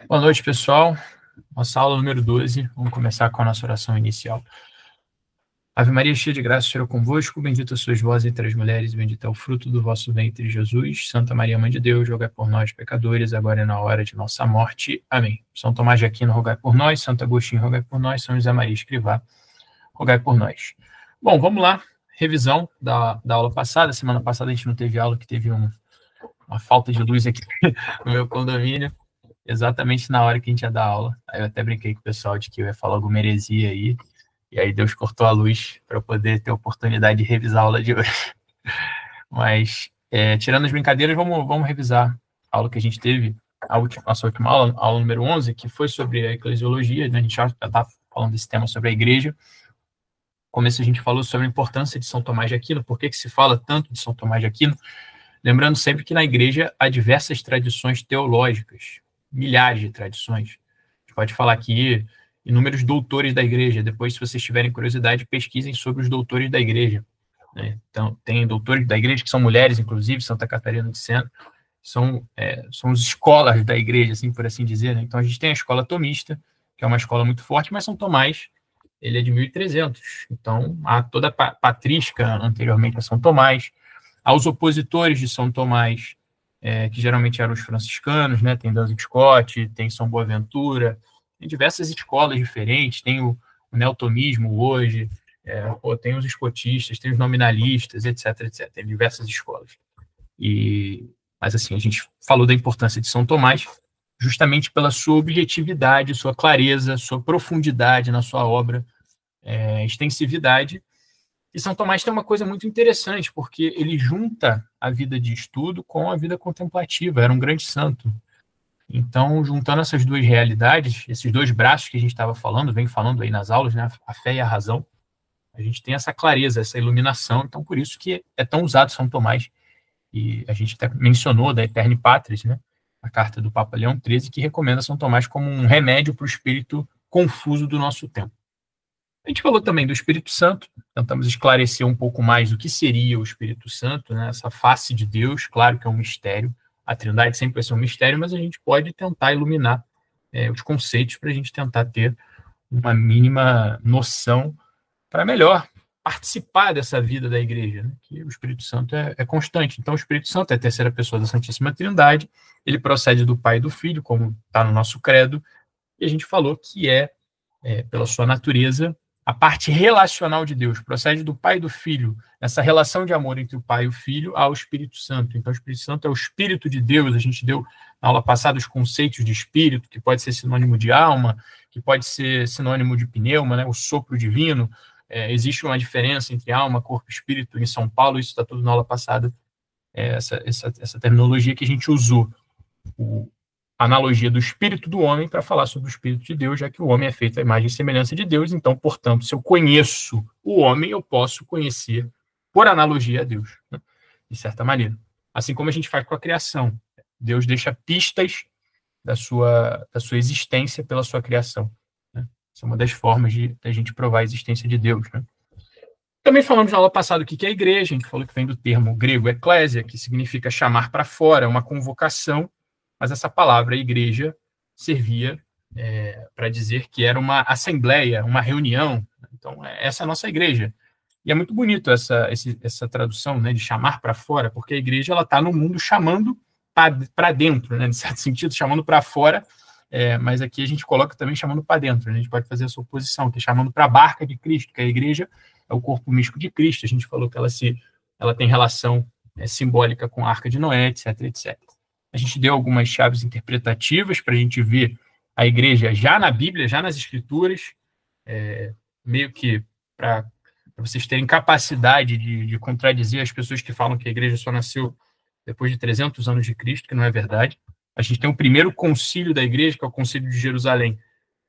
Boa noite, pessoal. Nossa aula número 12. Vamos começar com a nossa oração inicial. Ave Maria, cheia de graça, o Senhor é convosco. Bendita sois vós entre as mulheres, e bendito é o fruto do vosso ventre, Jesus. Santa Maria, Mãe de Deus, rogai por nós, pecadores, agora e na hora de nossa morte. Amém. São Tomás de Aquino, rogai por nós. Santo Agostinho, rogai por nós. São José Maria Escrivá, rogai por nós. Bom, vamos lá. Revisão da aula passada. Semana passada a gente não teve aula, que teve uma falta de luz aqui no meu condomínio, exatamente na hora que a gente ia dar aula. Aí eu até brinquei com o pessoal de que eu ia falar alguma heresia aí, e aí Deus cortou a luz para eu poder ter a oportunidade de revisar a aula de hoje. Mas, tirando as brincadeiras, vamos revisar a aula que a gente teve, nossa última aula, a aula número 11, que foi sobre a eclesiologia, né? A gente já está falando desse tema sobre a igreja. No começo a gente falou sobre a importância de São Tomás de Aquino, por que se fala tanto de São Tomás de Aquino, lembrando sempre que na igreja há diversas tradições teológicas, milhares de tradições. A gente pode falar aqui inúmeros doutores da igreja. Depois, se vocês tiverem curiosidade, pesquisem sobre os doutores da igreja, né? Então, tem doutores da igreja que são mulheres, inclusive, Santa Catarina de Sena, são as escolas da igreja, assim, por assim dizer, né? Então, a gente tem a escola tomista, que é uma escola muito forte, mas São Tomás, ele é de 1300. Então, há toda a patrística anteriormente a São Tomás, aos opositores de São Tomás, que geralmente eram os franciscanos, né? Tem Duns Scott, tem São Boaventura, tem diversas escolas diferentes, tem o neotomismo hoje, tem os escotistas, tem os nominalistas, etc, etc. Tem diversas escolas. Mas assim, a gente falou da importância de São Tomás justamente pela sua objetividade, sua clareza, sua profundidade na sua obra, extensividade. E São Tomás tem uma coisa muito interessante, porque ele junta a vida de estudo com a vida contemplativa, era um grande santo. Então, juntando essas duas realidades, esses dois braços que a gente estava falando, vem falando aí nas aulas, né, a fé e a razão, a gente tem essa clareza, essa iluminação, então por isso que é tão usado São Tomás. E a gente até mencionou da Aeterni Patris, né, a carta do Papa Leão XIII, que recomenda São Tomás como um remédio para o espírito confuso do nosso tempo. A gente falou também do Espírito Santo, tentamos esclarecer um pouco mais o que seria o Espírito Santo, né? Essa face de Deus, claro que é um mistério, a Trindade sempre vai ser um mistério, mas a gente pode tentar iluminar os conceitos para a gente tentar ter uma mínima noção para melhor participar dessa vida da igreja, né? Que o Espírito Santo é constante. Então, o Espírito Santo é a terceira pessoa da Santíssima Trindade, ele procede do Pai e do Filho, como está no nosso credo, e a gente falou que pela sua natureza, a parte relacional de Deus, procede do Pai e do Filho, essa relação de amor entre o Pai e o Filho ao Espírito Santo. Então, o Espírito Santo é o Espírito de Deus. A gente deu na aula passada os conceitos de Espírito, que pode ser sinônimo de alma, que pode ser sinônimo de pneuma, né? O sopro divino. Existe uma diferença entre alma, corpo e espírito em São Paulo, isso está tudo na aula passada, essa terminologia que a gente usou. A analogia do espírito do homem para falar sobre o espírito de Deus, já que o homem é feito à imagem e semelhança de Deus, então, portanto, se eu conheço o homem, eu posso conhecer, por analogia, a Deus, né? De certa maneira. Assim como a gente faz com a criação. Deus deixa pistas da sua existência pela sua criação, né? Essa é uma das formas da gente provar a existência de Deus, né? Também falamos na aula passada o que é a igreja, a gente falou que vem do termo grego eclésia, que significa chamar para fora, uma convocação, mas essa palavra igreja servia para dizer que era uma assembleia, uma reunião. Então, essa é a nossa igreja. E é muito bonito essa tradução, né, de chamar para fora, porque a igreja está no mundo chamando para dentro, né, de certo sentido, chamando para fora, mas aqui a gente coloca também chamando para dentro, né? A gente pode fazer essa oposição, que é chamando para a barca de Cristo, que a igreja é o corpo místico de Cristo. A gente falou que ela tem relação simbólica com a Arca de Noé, etc, etc. A gente deu algumas chaves interpretativas para a gente ver a igreja já na Bíblia, já nas Escrituras, meio que para vocês terem capacidade de contradizer as pessoas que falam que a igreja só nasceu depois de 300 anos de Cristo, que não é verdade. A gente tem o primeiro concílio da igreja, que é o concílio de Jerusalém,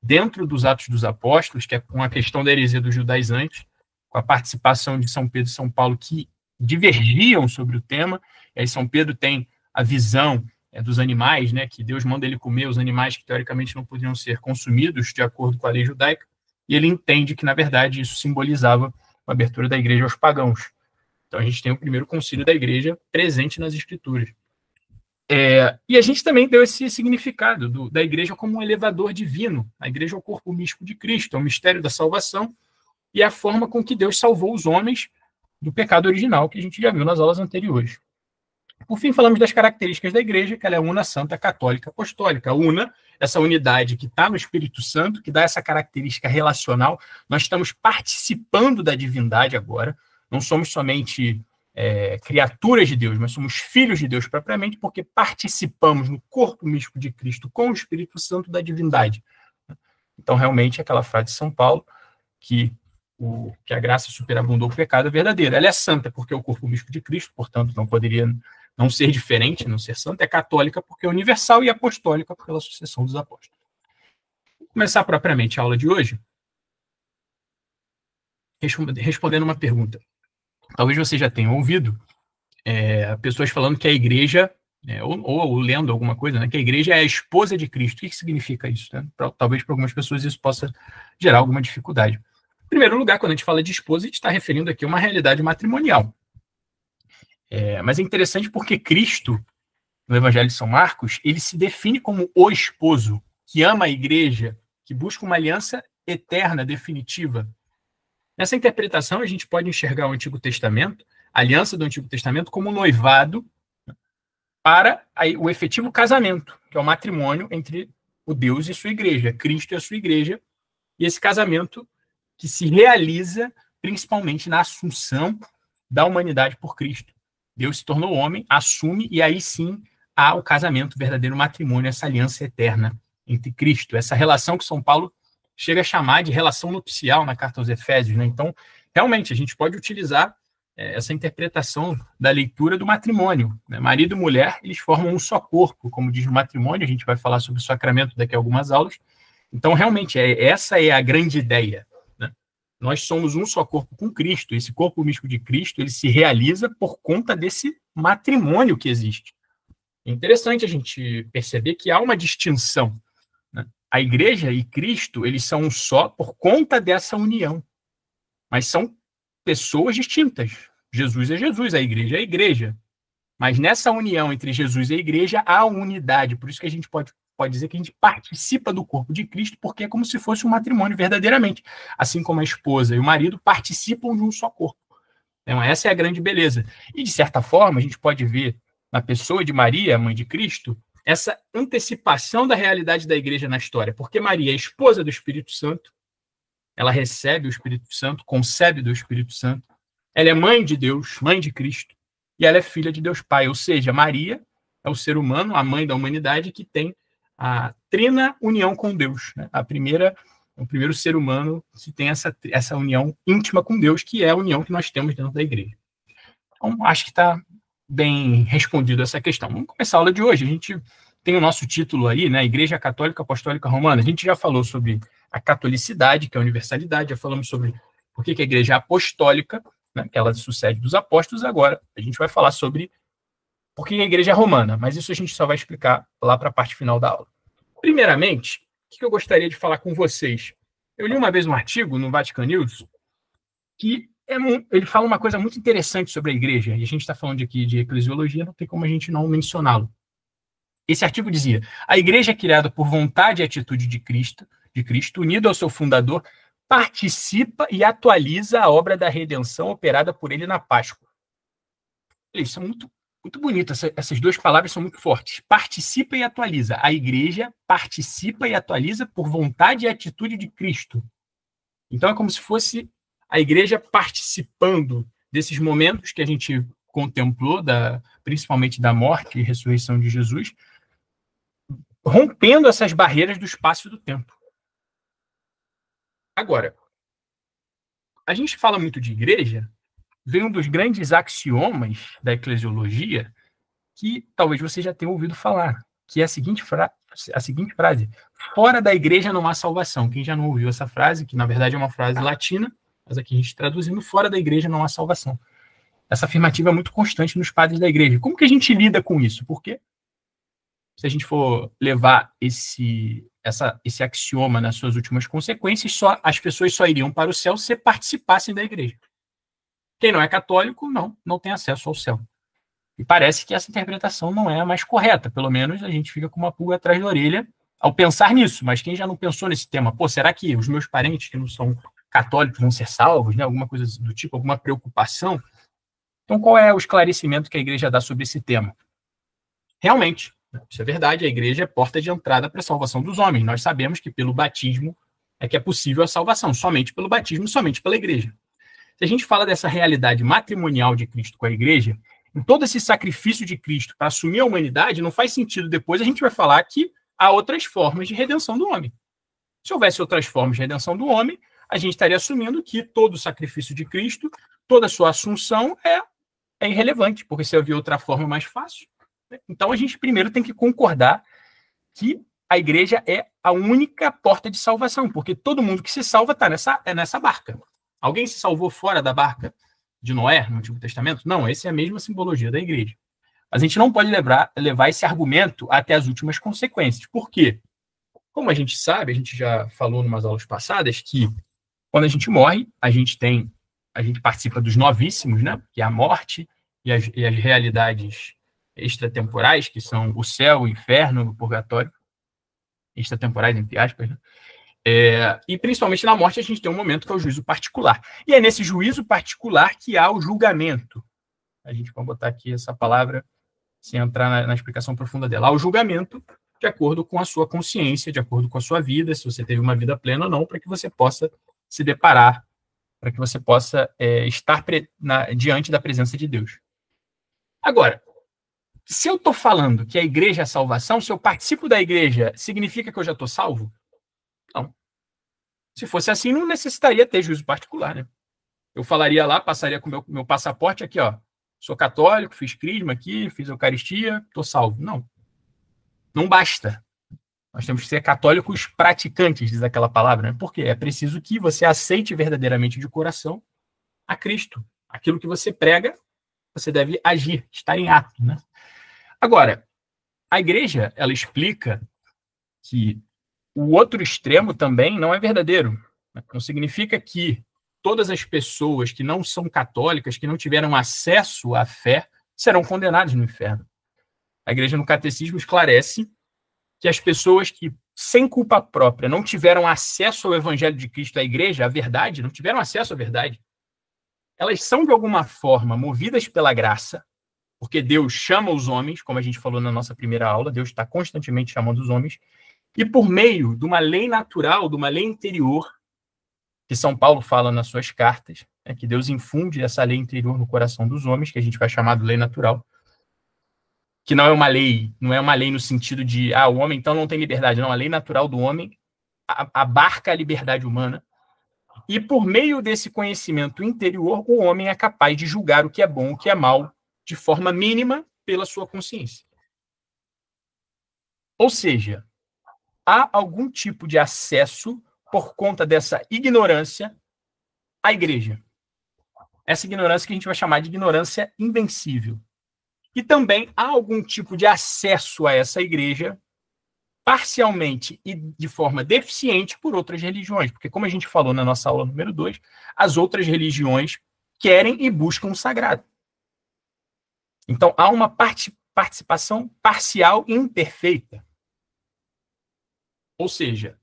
dentro dos Atos dos Apóstolos, que é com a questão da heresia dos judaizantes, com a participação de São Pedro e São Paulo, que divergiam sobre o tema. E aí São Pedro tem a visão dos animais, né, que Deus manda ele comer os animais que teoricamente não poderiam ser consumidos de acordo com a lei judaica, e ele entende que, na verdade, isso simbolizava a abertura da igreja aos pagãos. Então, a gente tem o primeiro concílio da igreja presente nas Escrituras. E a gente também deu esse significado da igreja como um elevador divino. A igreja é o corpo místico de Cristo, é o mistério da salvação e é a forma com que Deus salvou os homens do pecado original, que a gente já viu nas aulas anteriores. Por fim, falamos das características da igreja, que ela é una, santa, católica, apostólica. Una, essa unidade que está no Espírito Santo, que dá essa característica relacional. Nós estamos participando da divindade agora, não somos somente criaturas de Deus, mas somos filhos de Deus propriamente, porque participamos no corpo místico de Cristo com o Espírito Santo da divindade. Então, realmente, aquela frase de São Paulo, que a graça superabundou o pecado, é verdadeira. Ela é santa, porque é o corpo místico de Cristo, portanto, não poderia não ser diferente, não ser santa. É católica, porque é universal, e apostólica, pela sucessão dos apóstolos. Vou começar propriamente a aula de hoje, respondendo uma pergunta. Talvez você já tenha ouvido pessoas falando que a igreja, ou lendo alguma coisa, né, que a igreja é a esposa de Cristo. O que significa isso? Né? Talvez para algumas pessoas isso possa gerar alguma dificuldade. Em primeiro lugar, quando a gente fala de esposa, a gente está referindo aqui a uma realidade matrimonial. Mas é interessante porque Cristo, no Evangelho de São Marcos, ele se define como o esposo, que ama a igreja, que busca uma aliança eterna, definitiva. Nessa interpretação, a gente pode enxergar o Antigo Testamento, a aliança do Antigo Testamento, como um noivado para o efetivo casamento, que é o matrimônio entre o Deus e sua igreja, Cristo e a sua igreja, e esse casamento que se realiza principalmente na assunção da humanidade por Cristo. Deus se tornou homem, assume, e aí sim há o casamento, o verdadeiro matrimônio, essa aliança eterna entre Cristo, essa relação que São Paulo chega a chamar de relação nupcial na carta aos Efésios. Né? Então, realmente, a gente pode utilizar essa interpretação da leitura do matrimônio. Né? Marido e mulher, eles formam um só corpo, como diz o matrimônio, a gente vai falar sobre o sacramento daqui a algumas aulas. Então, realmente, essa é a grande ideia. Né? Nós somos um só corpo com Cristo, esse corpo místico de Cristo, ele se realiza por conta desse matrimônio que existe. É interessante a gente perceber que há uma distinção. Né? A igreja e Cristo, eles são um só por conta dessa união, mas são pessoas distintas. Jesus é Jesus, a igreja é a igreja. Mas nessa união entre Jesus e a igreja há unidade. Por isso que a gente pode dizer que a gente participa do corpo de Cristo, porque é como se fosse um matrimônio verdadeiramente. Assim como a esposa e o marido participam de um só corpo. Então, essa é a grande beleza. E, de certa forma, a gente pode ver na pessoa de Maria, a mãe de Cristo, essa antecipação da realidade da igreja na história. Porque Maria é esposa do Espírito Santo, ela recebe o Espírito Santo, concebe do Espírito Santo. Ela é mãe de Deus, mãe de Cristo, e ela é filha de Deus Pai. Ou seja, Maria é o ser humano, a mãe da humanidade, que tem a trina união com Deus. Né? O primeiro ser humano que tem essa união íntima com Deus, que é a união que nós temos dentro da igreja. Então, acho que está bem respondido essa questão. Vamos começar a aula de hoje. A gente tem o nosso título aí, né? Igreja Católica Apostólica Romana. A gente já falou sobre a catolicidade, que é a universalidade, já falamos sobre por que a igreja é apostólica, né? Que ela sucede dos apóstolos. Agora, a gente vai falar sobre por que a igreja é romana, mas isso a gente só vai explicar lá para a parte final da aula. Primeiramente, o que eu gostaria de falar com vocês? Eu li uma vez um artigo no Vatican News que ele fala uma coisa muito interessante sobre a igreja, e a gente está falando aqui de eclesiologia, não tem como a gente não mencioná-lo. Esse artigo dizia: a igreja é criada por vontade e atitude de Cristo, unido ao seu fundador, participa e atualiza a obra da redenção operada por ele na Páscoa. Isso é muito, muito bonito, essas duas palavras são muito fortes. Participa e atualiza. A igreja participa e atualiza por vontade e atitude de Cristo. Então é como se fosse a igreja participando desses momentos que a gente contemplou, principalmente da morte e ressurreição de Jesus, rompendo essas barreiras do espaço e do tempo. Agora, a gente fala muito de igreja, vem um dos grandes axiomas da eclesiologia, que talvez você já tenha ouvido falar, que é a seguinte frase: fora da igreja não há salvação. Quem já não ouviu essa frase, que na verdade é uma frase latina, mas aqui a gente traduzindo: fora da igreja não há salvação. Essa afirmativa é muito constante nos padres da igreja. Como que a gente lida com isso? Porque se a gente for levar esse axioma nas suas últimas consequências, as pessoas só iriam para o céu se participassem da igreja. Quem não é católico, não tem acesso ao céu. E parece que essa interpretação não é a mais correta, pelo menos a gente fica com uma pulga atrás da orelha ao pensar nisso, mas quem já não pensou nesse tema, pô, será que os meus parentes que não são católicos vão ser salvos, né? Alguma coisa do tipo, alguma preocupação? Então, qual é o esclarecimento que a igreja dá sobre esse tema? Realmente, isso é verdade, a igreja é porta de entrada para a salvação dos homens. Nós sabemos que pelo batismo é que é possível a salvação, somente pelo batismo, somente pela igreja. Se a gente fala dessa realidade matrimonial de Cristo com a igreja, em todo esse sacrifício de Cristo para assumir a humanidade, não faz sentido depois a gente vai falar que há outras formas de redenção do homem. Se houvesse outras formas de redenção do homem, a gente estaria assumindo que todo o sacrifício de Cristo, toda a sua assunção é irrelevante, porque se havia outra forma mais fácil. Então a gente primeiro tem que concordar que a igreja é a única porta de salvação, porque todo mundo que se salva está nessa barca. Alguém se salvou fora da barca de Noé, no Antigo Testamento? Não, essa é a mesma simbologia da igreja. Mas a gente não pode levar esse argumento até as últimas consequências. Por quê? Como a gente sabe, a gente já falou em umas aulas passadas, que quando a gente morre, a gente participa dos novíssimos, né? Que é a morte e as realidades extratemporais, que são o céu, o inferno, o purgatório. Extratemporais, entre aspas, né? E principalmente na morte a gente tem um momento que é o juízo particular. E é nesse juízo particular que há o julgamento. A gente vai botar aqui essa palavra sem entrar na explicação profunda dela. Há o julgamento de acordo com a sua consciência, de acordo com a sua vida, se você teve uma vida plena ou não, para que você possa se deparar, para que você possa estar diante da presença de Deus. Agora, se eu estou falando que a igreja é a salvação, se eu participo da igreja, significa que eu já estou salvo? Não. Se fosse assim, não necessitaria ter juízo particular, né? Eu falaria lá, passaria com meu passaporte aqui, ó. Sou católico, fiz crisma aqui, fiz eucaristia, estou salvo. Não. Não basta. Nós temos que ser católicos praticantes, diz aquela palavra, né? Porque é preciso que você aceite verdadeiramente de coração a Cristo. Aquilo que você prega, você deve agir, estar em ato, né? Agora, a igreja, ela explica que o outro extremo também não é verdadeiro. Não significa que todas as pessoas que não são católicas, que não tiveram acesso à fé, serão condenadas no inferno. A igreja no catecismo esclarece que as pessoas que, sem culpa própria, não tiveram acesso ao evangelho de Cristo, à igreja, à verdade, não tiveram acesso à verdade, elas são, de alguma forma, movidas pela graça, porque Deus chama os homens, como a gente falou na nossa primeira aula, Deus está constantemente chamando os homens, e por meio de uma lei natural, de uma lei interior, que São Paulo fala nas suas cartas, que Deus infunde essa lei interior no coração dos homens, que a gente vai chamar de lei natural, que não é uma lei no sentido de, o homem então não tem liberdade, não, a lei natural do homem abarca a liberdade humana, e por meio desse conhecimento interior, o homem é capaz de julgar o que é bom, o que é mal, de forma mínima, pela sua consciência. Ou seja, há algum tipo de acesso, por conta dessa ignorância, à igreja. Essa ignorância que a gente vai chamar de ignorância invencível. E também há algum tipo de acesso a essa igreja, parcialmente e de forma deficiente, por outras religiões. Porque, como a gente falou na nossa aula número 2, as outras religiões querem e buscam o sagrado. Então, há uma participação parcial e imperfeita. Ou seja,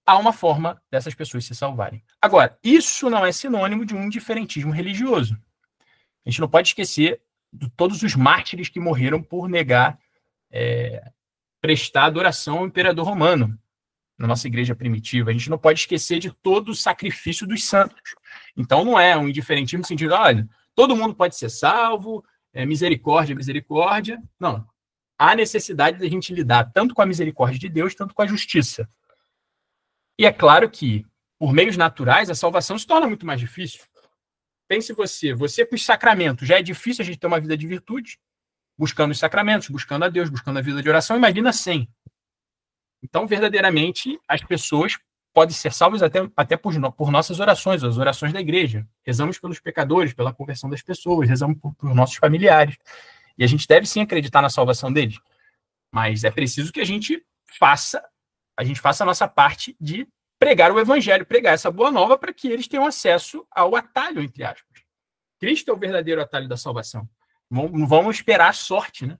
há uma forma dessas pessoas se salvarem. Agora, isso não é sinônimo de um indiferentismo religioso. A gente não pode esquecer de todos os mártires que morreram por negar prestar adoração ao imperador romano na nossa igreja primitiva. A gente não pode esquecer de todo o sacrifício dos santos. Então, não é um indiferentismo no sentido, olha, todo mundo pode ser salvo, misericórdia, misericórdia. Não. Há necessidade da gente lidar tanto com a misericórdia de Deus, tanto com a justiça. E é claro que, por meios naturais, a salvação se torna muito mais difícil. Pense você com os sacramentos, já é difícil a gente ter uma vida de virtude, buscando os sacramentos, buscando a Deus, buscando a vida de oração, imagina sem. Então, verdadeiramente, as pessoas podem ser salvas até por nossas orações, as orações da igreja. Rezamos pelos pecadores, pela conversão das pessoas, rezamos por nossos familiares. E a gente deve sim acreditar na salvação deles. Mas é preciso que a gente faça a nossa parte de pregar o evangelho, pregar essa boa nova para que eles tenham acesso ao atalho, entre aspas. Cristo é o verdadeiro atalho da salvação. Não vamos esperar a sorte, né?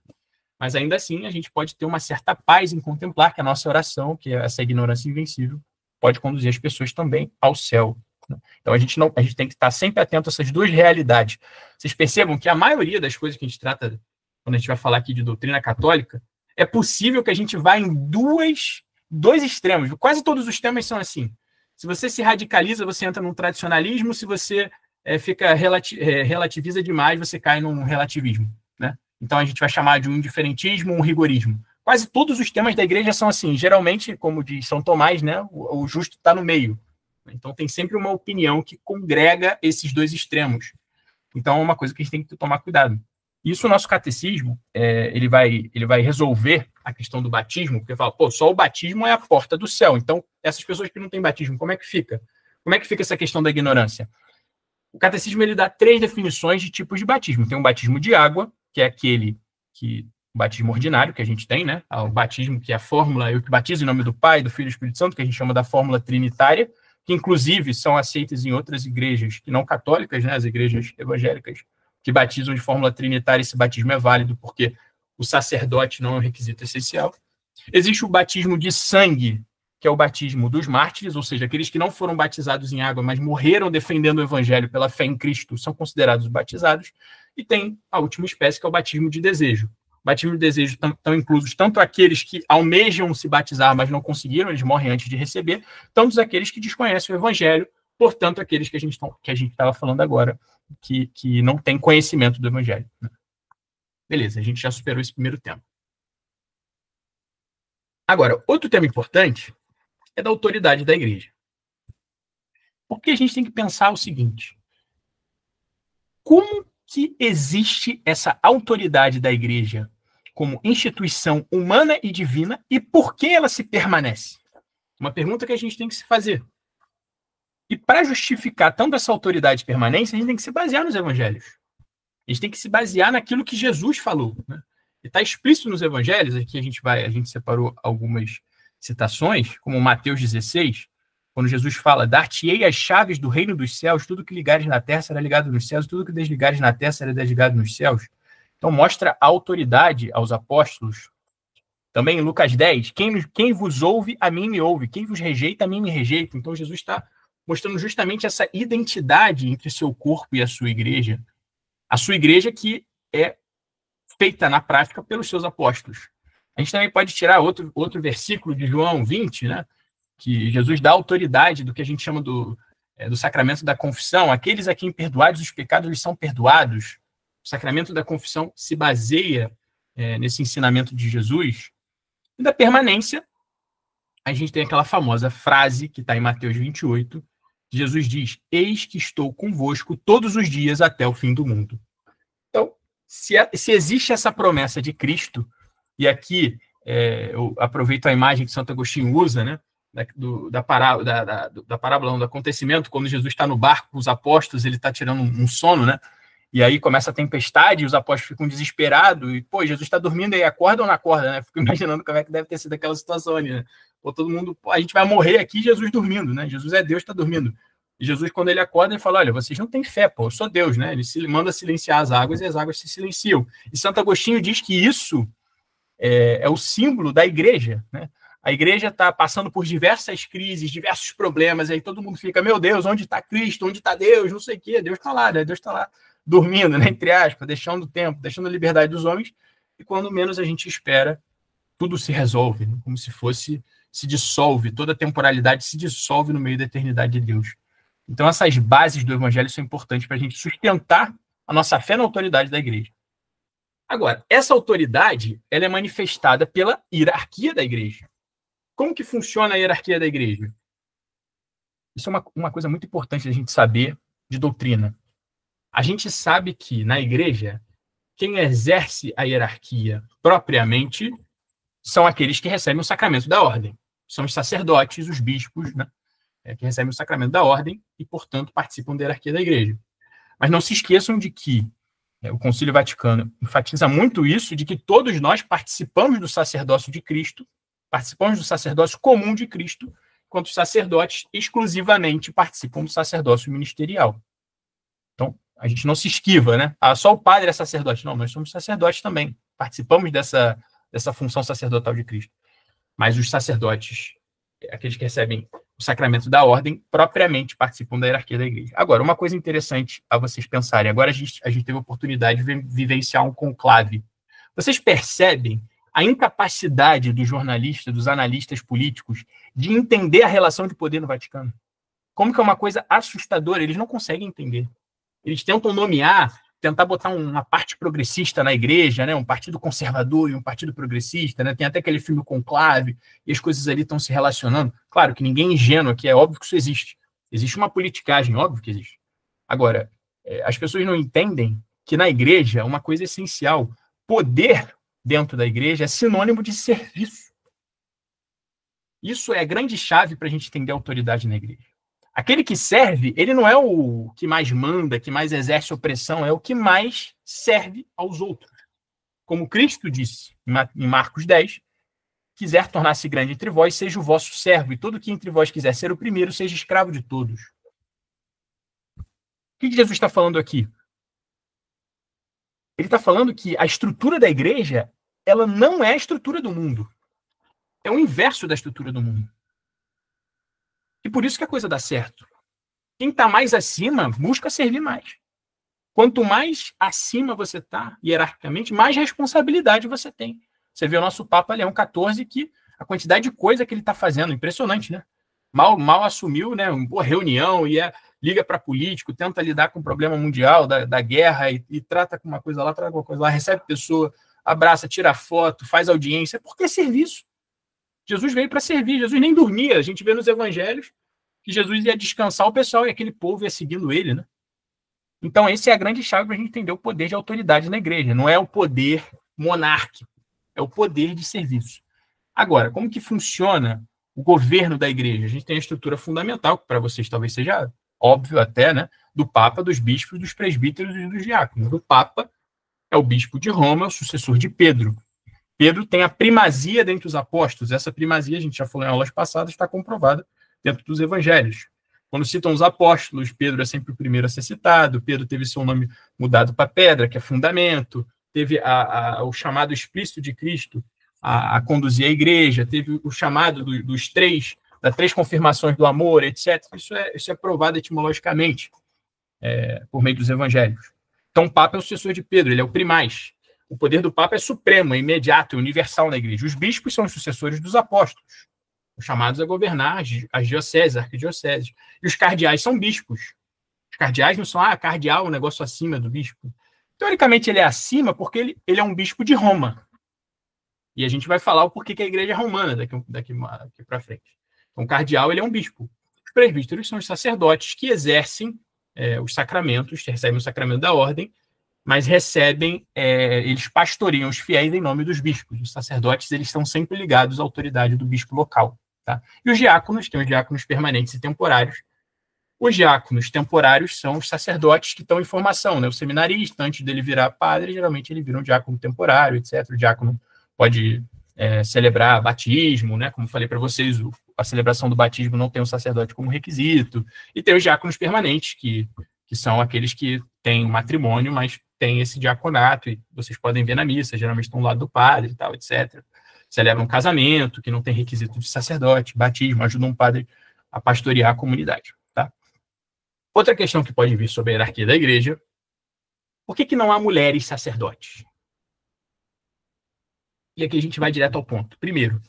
Mas ainda assim, a gente pode ter uma certa paz em contemplar que a nossa oração, que é essa ignorância invencível, pode conduzir as pessoas também ao céu. Então a gente tem que estar sempre atento a essas duas realidades. Vocês percebam que a maioria das coisas que a gente trata, quando a gente vai falar aqui de doutrina católica, é possível que a gente vá em dois extremos. Quase todos os temas são assim. Se você se radicaliza, você entra num tradicionalismo. Se você relativiza demais, você cai num relativismo, né? Então a gente vai chamar de um indiferentismo, um rigorismo. Quase todos os temas da igreja são assim. Geralmente, como diz São Tomás, né, o justo está no meio. Então tem sempre uma opinião que congrega esses dois extremos. Então é uma coisa que a gente tem que tomar cuidado. Isso o nosso catecismo, ele vai resolver a questão do batismo, porque fala, só o batismo é a porta do céu. Então, essas pessoas que não têm batismo, como é que fica? Como é que fica essa questão da ignorância? O catecismo ele dá 3 definições de tipos de batismo. Tem um batismo de água, que é aquele o batismo ordinário que a gente tem, né? O batismo que é a fórmula, eu que batizo em nome do Pai, do Filho e do Espírito Santo, que a gente chama da fórmula trinitária, que inclusive são aceitas em outras igrejas que não católicas, né? As igrejas evangélicas, que batizam de fórmula trinitária, esse batismo é válido porque o sacerdote não é um requisito essencial. Existe o batismo de sangue, que é o batismo dos mártires, ou seja, aqueles que não foram batizados em água, mas morreram defendendo o evangelho pela fé em Cristo, são considerados batizados. E tem a última espécie, que é o batismo de desejo. O batismo de desejo estão inclusos tanto aqueles que almejam se batizar, mas não conseguiram, eles morrem antes de receber, tanto aqueles que desconhecem o evangelho, portanto, aqueles que a gente estava falando agora, que não têm conhecimento do evangelho. Beleza, a gente já superou esse primeiro tema. Agora, outro tema importante é da autoridade da igreja. Porque a gente tem que pensar o seguinte: como que existe essa autoridade da igreja como instituição humana e divina e por que ela se permanece? Uma pergunta que a gente tem que se fazer. E para justificar tanto essa autoridade e permanência, a gente tem que se basear nos evangelhos. A gente tem que se basear naquilo que Jesus falou, né? E está explícito nos evangelhos. Aqui a gente separou algumas citações, como Mateus 16, quando Jesus fala: dar-te-ei as chaves do reino dos céus, tudo que ligares na terra será ligado nos céus, tudo que desligares na terra será desligado nos céus. Então mostra a autoridade aos apóstolos. Também em Lucas 10, quem vos ouve, a mim me ouve, quem vos rejeita, a mim me rejeita. Então Jesus está mostrando justamente essa identidade entre seu corpo e a sua igreja. A sua igreja que é feita na prática pelos seus apóstolos. A gente também pode tirar outro versículo de João 20, né? Que Jesus dá autoridade do que a gente chama do sacramento da confissão. Aqueles a quem perdoados os pecados, eles são perdoados. O sacramento da confissão se baseia nesse ensinamento de Jesus. E da permanência, a gente tem aquela famosa frase que está em Mateus 28, que Jesus diz: eis que estou convosco todos os dias até o fim do mundo. Então, se existe essa promessa de Cristo, e aqui eu aproveito a imagem que Santo Agostinho usa, né, da parábola do acontecimento, quando Jesus está no barco com os apóstolos, ele está tirando um sono, né? E aí começa a tempestade, e os apóstolos ficam desesperados, e, Jesus está dormindo aí, acorda ou não acorda, né? Fico imaginando como é que deve ter sido aquela situação ali, né? Todo mundo, a gente vai morrer aqui, Jesus dormindo, né? Jesus é Deus, está dormindo. E Jesus, quando ele acorda, ele fala: olha, vocês não têm fé, eu sou Deus, né? Ele manda silenciar as águas e as águas se silenciam. E Santo Agostinho diz que isso é o símbolo da igreja, né? A igreja está passando por diversas crises, diversos problemas, e aí todo mundo fica: meu Deus, onde está Cristo? Onde está Deus? Não sei o quê. Deus está lá, né? Deus está lá dormindo, né? Entre aspas, deixando o tempo, deixando a liberdade dos homens, e quando menos a gente espera, tudo se resolve, né? Como se fosse, se dissolve, toda a temporalidade se dissolve no meio da eternidade de Deus. Então essas bases do evangelho são importantes para a gente sustentar a nossa fé na autoridade da igreja. Agora, essa autoridade, ela é manifestada pela hierarquia da igreja. Como que funciona a hierarquia da igreja? Isso é uma coisa muito importante da gente saber de doutrina. A gente sabe que, na igreja, quem exerce a hierarquia propriamente são aqueles que recebem o sacramento da ordem. São os sacerdotes, os bispos, né? Que recebem o sacramento da ordem e, portanto, participam da hierarquia da igreja. Mas não se esqueçam de que o Concílio Vaticano enfatiza muito isso, de que todos nós participamos do sacerdócio de Cristo, participamos do sacerdócio comum de Cristo, enquanto os sacerdotes exclusivamente participam do sacerdócio ministerial. Então, a gente não se esquiva, né? Só o padre é sacerdote. Não, nós somos sacerdotes também. Participamos dessa função sacerdotal de Cristo. Mas os sacerdotes, aqueles que recebem o sacramento da ordem, propriamente participam da hierarquia da igreja. Agora, uma coisa interessante a vocês pensarem. Agora a gente teve a oportunidade de vivenciar um conclave. Vocês percebem a incapacidade dos jornalistas, dos analistas políticos, de entender a relação de poder no Vaticano? Como que é uma coisa assustadora, eles não conseguem entender. Eles tentam nomear, tentar botar uma parte progressista na igreja, né? Um partido conservador e um partido progressista, né? Tem até aquele filme Conclave, e as coisas ali estão se relacionando. Claro que ninguém é ingênuo aqui, é óbvio que isso existe. Existe uma politicagem, óbvio que existe. Agora, as pessoas não entendem que na igreja, uma coisa essencial, poder dentro da igreja é sinônimo de serviço. Isso é a grande chave para a gente entender a autoridade na igreja. Aquele que serve, ele não é o que mais manda, que mais exerce opressão, é o que mais serve aos outros. Como Cristo disse em Marcos 10, quiser tornar-se grande entre vós, seja o vosso servo, e todo que entre vós quiser ser o primeiro, seja escravo de todos. O que Jesus está falando aqui? Ele está falando que a estrutura da igreja, ela não é a estrutura do mundo. É o inverso da estrutura do mundo. E por isso que a coisa dá certo. Quem está mais acima busca servir mais. Quanto mais acima você está, hierarquicamente, mais responsabilidade você tem. Você vê o nosso Papa Leão XIV, que a quantidade de coisa que ele está fazendo, impressionante, né? Mal assumiu, né? Uma reunião e liga para político, tenta lidar com o problema mundial da guerra e trata com uma coisa lá, trata com uma coisa lá, recebe pessoa, abraça, tira foto, faz audiência, porque é serviço. Jesus veio para servir, Jesus nem dormia. A gente vê nos evangelhos que Jesus ia descansar o pessoal e aquele povo ia seguindo ele, né? Então, essa é a grande chave para a gente entender o poder de autoridade na igreja. Não é o poder monárquico, é o poder de serviço. Agora, como que funciona o governo da igreja? A gente tem a estrutura fundamental, que para vocês talvez seja óbvio até, né? Do Papa, dos bispos, dos presbíteros e dos diáconos. O Papa é o bispo de Roma, é o sucessor de Pedro. Pedro tem a primazia dentre os apóstolos. Essa primazia, a gente já falou em aulas passadas, está comprovada dentro dos evangelhos. Quando citam os apóstolos, Pedro é sempre o primeiro a ser citado. Pedro teve seu nome mudado para pedra, que é fundamento. Teve o chamado explícito de Cristo a conduzir a igreja. Teve o chamado das três confirmações do amor, etc. Isso é provado etimologicamente por meio dos evangelhos. Então, o Papa é o sucessor de Pedro, ele é o primaz. O poder do Papa é supremo, é imediato, é universal na igreja. Os bispos são os sucessores dos apóstolos, os chamados a governar as dioceses, arquidioceses. E os cardeais são bispos. Os cardeais não são, cardeal, um negócio acima do bispo. Teoricamente, ele é acima porque ele é um bispo de Roma. E a gente vai falar o porquê que a igreja é romana daqui para frente. Então, o cardeal, ele é um bispo. Os presbíteros são os sacerdotes que exercem os sacramentos, que recebem o sacramento da ordem, mas eles pastoreiam os fiéis em nome dos bispos. Os sacerdotes, eles estão sempre ligados à autoridade do bispo local. Tá? E os diáconos, tem os diáconos permanentes e temporários. Os diáconos temporários são os sacerdotes que estão em formação, né? O seminarista, antes dele virar padre, geralmente ele vira um diácono temporário, etc. O diácono pode celebrar batismo, né? Como falei para vocês, a celebração do batismo não tem o sacerdote como requisito. E tem os diáconos permanentes, que são aqueles que têm matrimônio, mas têm esse diaconato, e vocês podem ver na missa, geralmente estão ao lado do padre e tal, etc. Celebram um casamento, que não tem requisito de sacerdote, batismo, ajudam um padre a pastorear a comunidade. Tá? Outra questão que pode vir sobre a hierarquia da igreja, por que não há mulheres sacerdotes? E aqui a gente vai direto ao ponto. Primeiro,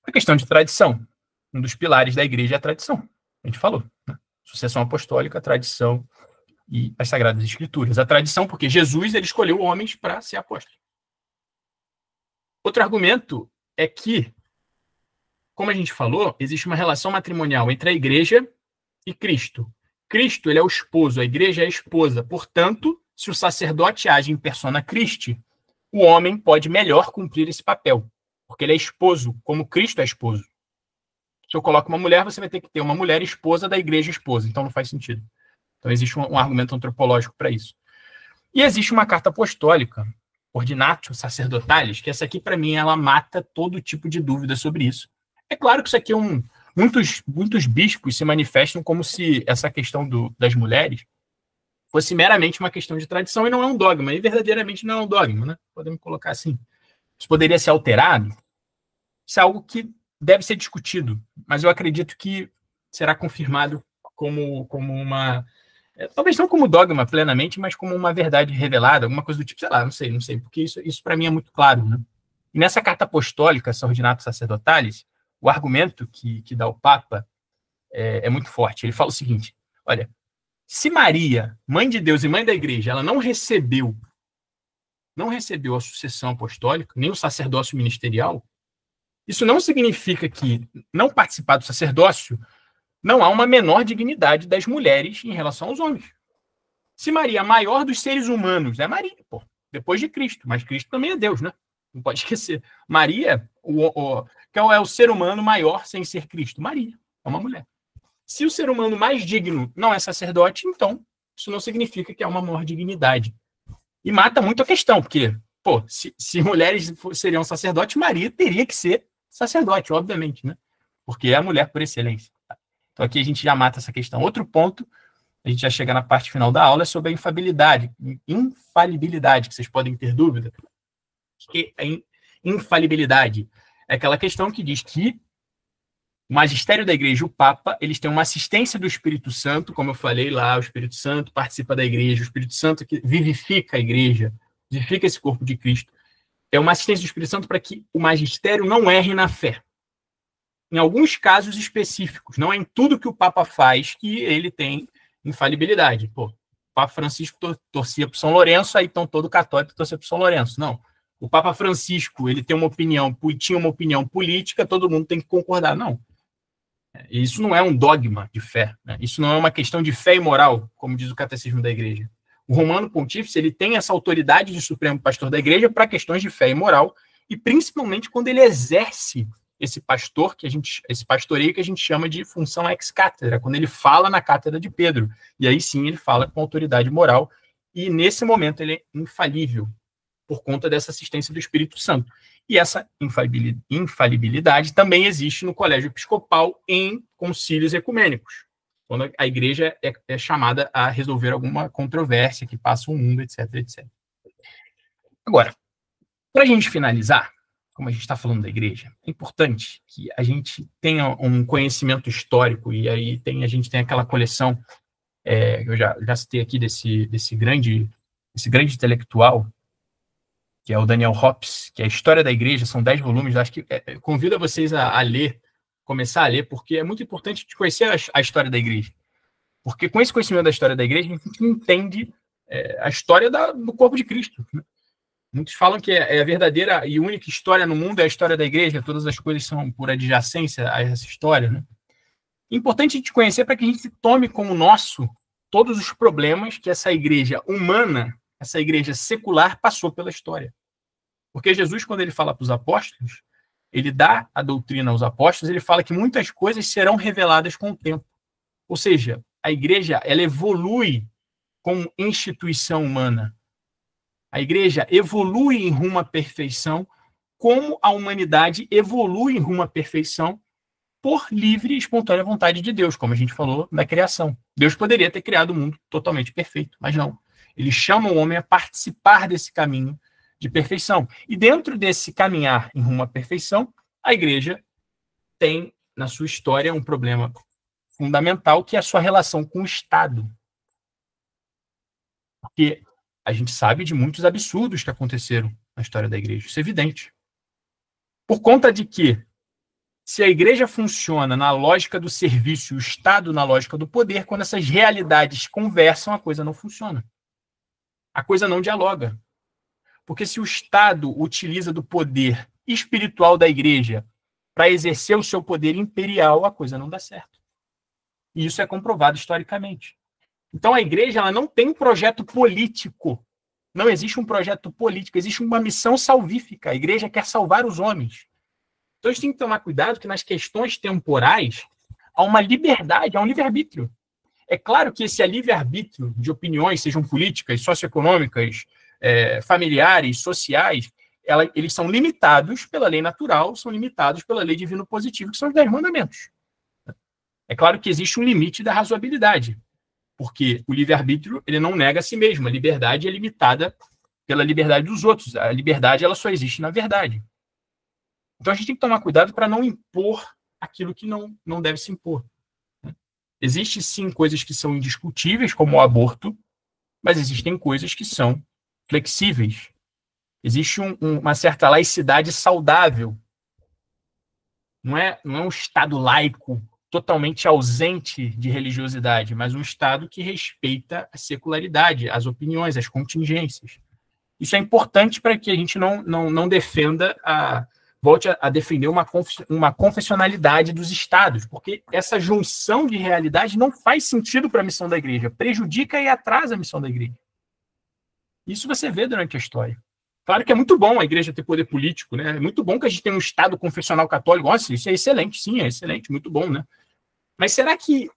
a questão de tradição. Um dos pilares da igreja é a tradição. A gente falou, né? Sucessão apostólica, tradição e as Sagradas Escrituras. A tradição, porque Jesus ele escolheu homens para ser apóstolo. Outro argumento é que, como a gente falou, existe uma relação matrimonial entre a igreja e Cristo. Cristo ele é o esposo, a igreja é a esposa. Portanto, se o sacerdote age em persona Christi, o homem pode melhor cumprir esse papel, porque ele é esposo, como Cristo é esposo. Se eu coloco uma mulher, você vai ter que ter uma mulher esposa da igreja esposa, então não faz sentido. Então existe um argumento antropológico para isso. E existe uma carta apostólica, Ordinatio Sacerdotalis, que essa aqui, para mim, ela mata todo tipo de dúvida sobre isso. É claro que isso aqui é muitos bispos se manifestam como se essa questão das mulheres fosse meramente uma questão de tradição e não é um dogma, e verdadeiramente não é um dogma, né? Podemos colocar assim. Isso poderia ser alterado? Isso é algo que deve ser discutido, mas eu acredito que será confirmado como uma... talvez não como dogma plenamente, mas como uma verdade revelada, alguma coisa do tipo, sei lá, não sei, porque isso para mim é muito claro, né? E nessa carta apostólica, Ordinato Sacerdotalis, o argumento que dá o Papa é muito forte. Ele fala o seguinte, olha, se Maria, mãe de Deus e mãe da igreja, ela não recebeu a sucessão apostólica, nem o sacerdócio ministerial, isso não significa que não participar do sacerdócio não há uma menor dignidade das mulheres em relação aos homens. Se Maria é a maior dos seres humanos, é Maria, pô, depois de Cristo, mas Cristo também é Deus, né? Não pode esquecer. Maria, que é o ser humano maior sem ser Cristo? Maria, é uma mulher. Se o ser humano mais digno não é sacerdote, então isso não significa que é uma maior dignidade. E mata muito a questão, porque, pô, se mulheres seriam sacerdotes, Maria teria que ser sacerdote, obviamente, né? Porque é a mulher por excelência. Então aqui a gente já mata essa questão. Outro ponto, a gente já chega na parte final da aula, é sobre a infalibilidade, que vocês podem ter dúvida. Que a infalibilidade é aquela questão que diz que o magistério da igreja, o Papa, eles têm uma assistência do Espírito Santo, como eu falei lá, o Espírito Santo participa da igreja, o Espírito Santo que vivifica a igreja, vivifica esse corpo de Cristo. É uma assistência do Espírito Santo para que o magistério não erre na fé. Em alguns casos específicos, não é em tudo que o Papa faz que ele tem infalibilidade. Pô, o Papa Francisco torcia para São Lourenço, aí então todo católico torcia para São Lourenço. Não. O Papa Francisco, ele tem tinha uma opinião política, todo mundo tem que concordar. Não. Isso não é um dogma de fé, né? Isso não é uma questão de fé e moral, como diz o Catecismo da Igreja. O Romano Pontífice, ele tem essa autoridade de supremo pastor da Igreja para questões de fé e moral, e principalmente quando ele exerce esse pastoreio que a gente chama de função ex cátedra, quando ele fala na cátedra de Pedro, e aí sim ele fala com autoridade moral, e nesse momento ele é infalível, por conta dessa assistência do Espírito Santo. E essa infalibilidade também existe no colégio episcopal em concílios ecumênicos, quando a igreja é chamada a resolver alguma controvérsia que passa o mundo, etc, etc. Agora, para a gente finalizar, como a gente está falando da igreja, é importante que a gente tenha um conhecimento histórico, e aí a gente tem aquela coleção, eu já citei aqui desse grande intelectual, que é o Daniel Hobbes, que é a História da Igreja, são 10 volumes, acho que convido vocês a ler, começar a ler, porque é muito importante conhecer a história da igreja. Porque com esse conhecimento da história da igreja, a gente entende a história do corpo de Cristo. Né? Muitos falam que é a verdadeira e única história no mundo é a história da igreja, todas as coisas são por adjacência a essa história. Né? É importante a gente conhecer para que a gente tome como nosso todos os problemas que essa igreja humana, essa igreja secular, passou pela história. Porque Jesus, quando ele fala para os apóstolos, ele dá a doutrina aos apóstolos, ele fala que muitas coisas serão reveladas com o tempo. Ou seja, a igreja, ela evolui como instituição humana. A igreja evolui em rumo à perfeição, como a humanidade evolui em rumo à perfeição por livre e espontânea vontade de Deus, como a gente falou na criação. Deus poderia ter criado o mundo totalmente perfeito, mas não. Ele chama o homem a participar desse caminho de perfeição. E dentro desse caminhar em rumo à perfeição, a igreja tem, na sua história, um problema fundamental, que é a sua relação com o Estado. Porque a gente sabe de muitos absurdos que aconteceram na história da igreja, isso é evidente. Por conta de que, se a igreja funciona na lógica do serviço e o Estado na lógica do poder, quando essas realidades conversam, a coisa não funciona. A coisa não dialoga. Porque se o Estado utiliza do poder espiritual da igreja para exercer o seu poder imperial, a coisa não dá certo. E isso é comprovado historicamente. Então a igreja, ela não tem um projeto político. Não existe um projeto político, existe uma missão salvífica. A igreja quer salvar os homens. Então a gente tem que tomar cuidado que nas questões temporais há uma liberdade, há um livre-arbítrio. É claro que esse livre-arbítrio de opiniões, sejam políticas, socioeconômicas, familiares, sociais, eles são limitados pela lei natural, são limitados pela lei divino positiva, que são os 10 mandamentos. É claro que existe um limite da razoabilidade. porque o livre-arbítrio ele não nega a si mesmo. A liberdade é limitada pela liberdade dos outros. A liberdade ela só existe na verdade. Então a gente tem que tomar cuidado para não impor aquilo que não deve se impor. Existem sim coisas que são indiscutíveis, como o aborto, mas existem coisas que são flexíveis. Existe uma certa laicidade saudável. Não é um Estado laico totalmente ausente de religiosidade, mas um Estado que respeita a secularidade, as opiniões, as contingências. Isso é importante para que a gente não defenda volte a defender uma confessionalidade dos estados, porque essa junção de realidade não faz sentido para a missão da igreja, prejudica e atrasa a missão da igreja. Isso você vê durante a história. Claro que é muito bom a igreja ter poder político, né? É muito bom que a gente tenha um Estado confessional católico. Nossa, isso é excelente, sim, é excelente, muito bom, né? Mas será que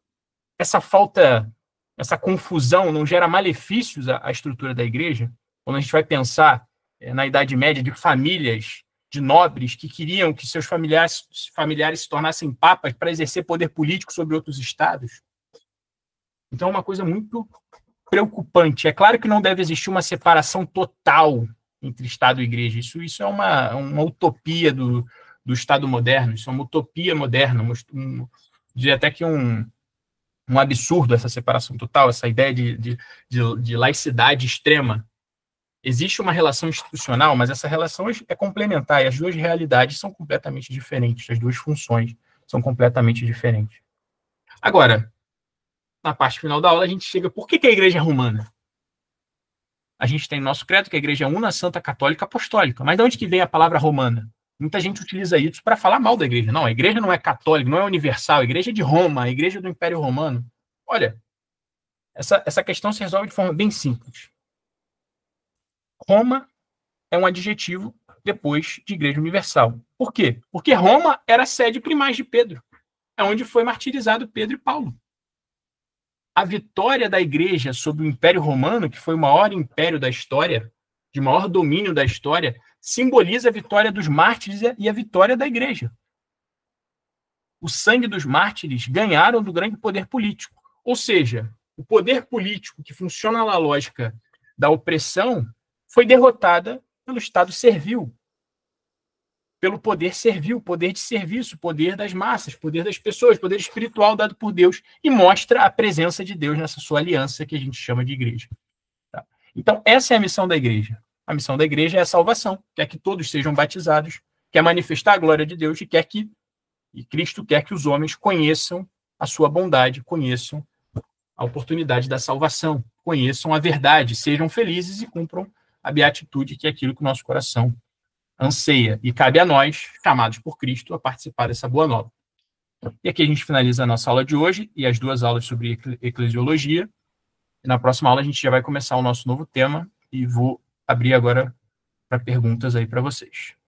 essa falta, essa confusão não gera malefícios à estrutura da igreja? Quando a gente vai pensar na Idade Média de famílias de nobres que queriam que seus familiares se tornassem papas para exercer poder político sobre outros estados. Então é uma coisa muito preocupante. É claro que não deve existir uma separação total entre Estado e Igreja. Isso é uma utopia do Estado moderno, isso é uma utopia moderna, diria até que um absurdo essa separação total, essa ideia de laicidade extrema. Existe uma relação institucional, mas essa relação é complementar, e as duas realidades são completamente diferentes, as duas funções são completamente diferentes. Agora, na parte final da aula, a gente chega... Por que a igreja é romana? A gente tem no nosso credo que a igreja é una, santa, católica, apostólica. Mas de onde que vem a palavra romana? Muita gente utiliza isso para falar mal da igreja. Não, a igreja não é católica, não é universal, a igreja é de Roma, a igreja é do Império Romano. Olha, essa questão se resolve de forma bem simples. Roma é um adjetivo depois de Igreja Universal. Por quê? Porque Roma era a sede primaz de Pedro. É onde foi martirizado Pedro e Paulo. A vitória da igreja sobre o Império Romano, que foi o maior império da história, de maior domínio da história, simboliza a vitória dos mártires e a vitória da igreja. O sangue dos mártires ganharam do grande poder político. Ou seja, o poder político que funciona na lógica da opressão foi derrotada pelo Estado servil, pelo poder servil, poder de serviço, poder das massas, poder das pessoas, poder espiritual dado por Deus, e mostra a presença de Deus nessa sua aliança que a gente chama de igreja. Tá? Então, essa é a missão da igreja. A missão da igreja é a salvação, quer que todos sejam batizados, quer manifestar a glória de Deus e Cristo quer que os homens conheçam a sua bondade, conheçam a oportunidade da salvação, conheçam a verdade, sejam felizes e cumpram a beatitude, que é aquilo que o nosso coração anseia. E cabe a nós, chamados por Cristo, a participar dessa boa nova. E aqui a gente finaliza a nossa aula de hoje e as duas aulas sobre eclesiologia. E na próxima aula a gente já vai começar o nosso novo tema e vou abrir agora para perguntas aí para vocês.